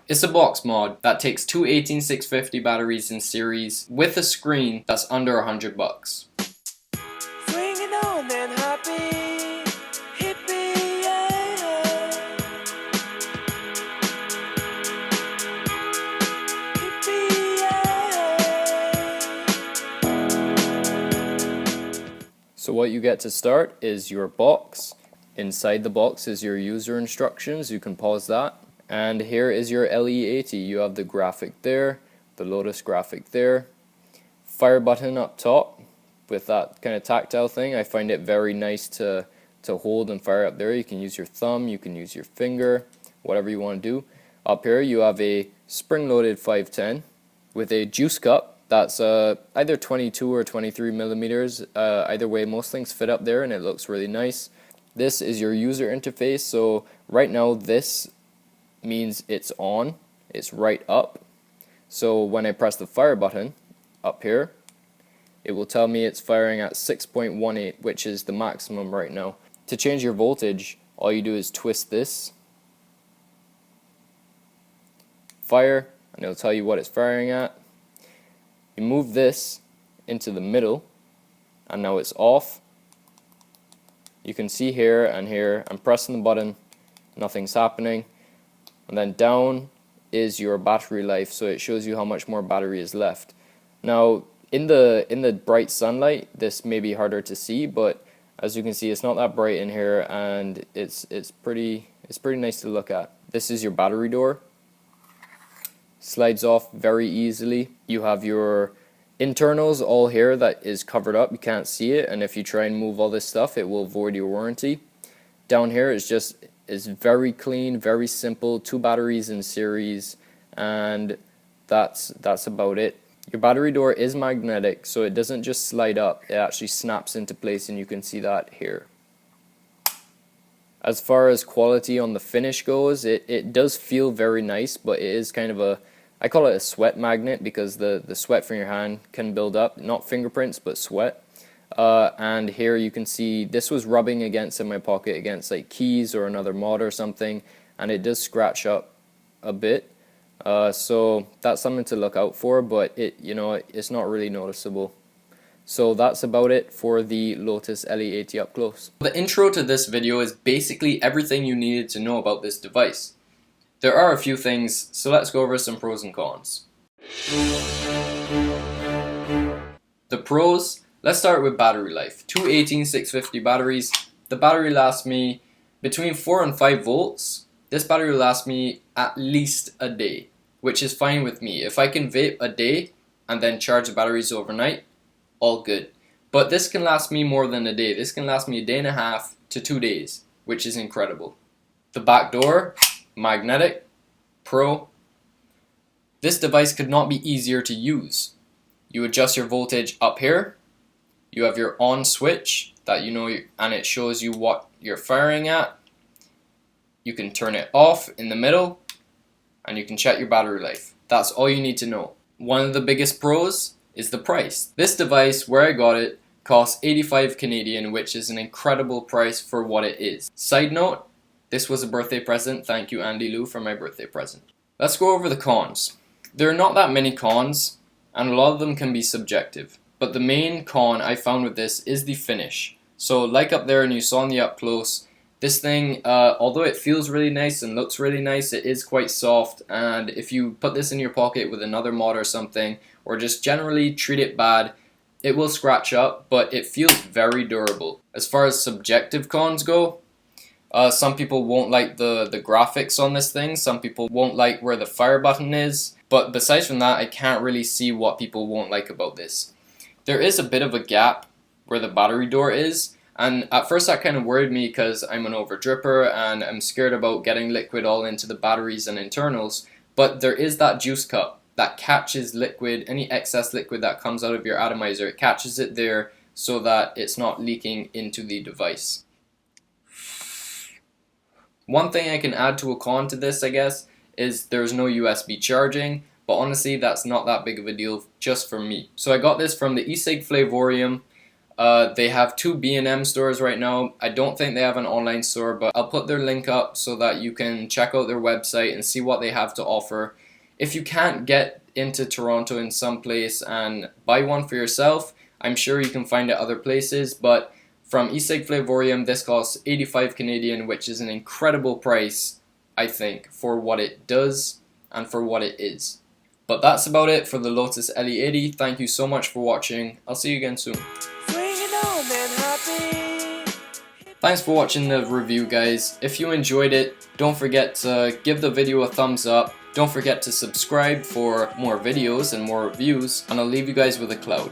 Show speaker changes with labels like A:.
A: It's a box mod that takes two 18650 batteries in series with a screen that's under $100.
B: Swinging on and happy, hippie, yeah. Hippie, yeah.
A: So what you get to start is your box. Inside the box is your user instructions. You can pause that. And here is your LE80. You have the graphic there, the Lotus graphic there, fire button up top with that kind of tactile thing. I find it very nice to hold and fire up there. You can use your thumb, you can use your finger, whatever you want to do. Up here you have a spring-loaded 510 with a juice cup that's either 22 or 23 millimeters. Either way, most things fit up there and it looks really nice. This is your user interface. So right now this means it's on, it's right up. So when I press the fire button up here, it will tell me it's firing at 6.18, which is the maximum right now. To change your voltage, all you do is twist this, fire, and it'll tell you what it's firing at. You move this into the middle, and now it's off. You can see here and here, I'm pressing the button, nothing's happening. And then down is your battery life, so it shows you how much more battery is left. Now in the bright sunlight this may be harder to see, but as you can see it's not that bright in here, and it's pretty nice to look at. This is your battery door. Slides off very easily. You have your internals all here that is covered up, you can't see it, and if you try and move all this stuff it will void your warranty. Down here is very clean, very simple, 2 batteries in series, and that's about it. Your battery door is magnetic, so it doesn't just slide up, it actually snaps into place, and you can see that here. As far as quality on the finish goes, it does feel very nice, but it is kind of I call it a sweat magnet, because the sweat from your hand can build up, not fingerprints but sweat. And here you can see this was rubbing against in my pocket against like keys or another mod or something, and it does scratch up a bit. So that's something to look out for, but it's not really noticeable. So that's about it for the Lotus Le80 up close. The intro to this video is basically everything you needed to know about this device. There are a few things, so let's go over some pros and cons. The pros. Let's start with battery life. Two 18650 batteries. The battery lasts me between 4 and 5 volts. This battery will last me at least a day, which is fine with me. If I can vape a day and then charge the batteries overnight, all good. But this can last me more than a day. This can last me a day and a half to 2 days, which is incredible. The back door, magnetic, pro. This device could not be easier to use. You adjust your voltage up here. You have your on switch that and it shows you what you're firing at. You can turn it off in the middle, and you can check your battery life. That's all you need to know. One of the biggest pros is the price. This device, where I got it, costs 85 Canadian, which is an incredible price for what it is. Side note, this was a birthday present. Thank you, Andy Lou, for my birthday present. Let's go over the cons. There are not that many cons, and a lot of them can be subjective. But the main con I found with this is the finish. So like up there and you saw in the up close, this thing, although it feels really nice and looks really nice, it is quite soft, and if you put this in your pocket with another mod or something, or just generally treat it bad, it will scratch up, but it feels very durable. As far as subjective cons go, some people won't like the graphics on this thing, some people won't like where the fire button is, but besides from that I can't really see what people won't like about this. There is a bit of a gap where the battery door is, and at first that kind of worried me because I'm an overdripper and I'm scared about getting liquid all into the batteries and internals, but there is that juice cup that catches liquid, any excess liquid that comes out of your atomizer, it catches it there so that it's not leaking into the device. One thing I can add to a con to this, I guess, is there's no USB charging. But honestly, that's not that big of a deal just for me. So I got this from the ECIG Flavorium. They have 2 B&M stores right now. I don't think they have an online store, but I'll put their link up so that you can check out their website and see what they have to offer. If you can't get into Toronto in some place and buy one for yourself, I'm sure you can find it other places, but from ECIG Flavorium, this costs 85 Canadian, which is an incredible price, I think, for what it does and for what it is. But that's about it for the Lotus Le80. Thank you so much for watching. I'll see you again soon.
B: Swinging on and happy.
A: Thanks for watching the review, guys. If you enjoyed it, don't forget to give the video a thumbs up. Don't forget to subscribe for more videos and more reviews, and I'll leave you guys with a cloud.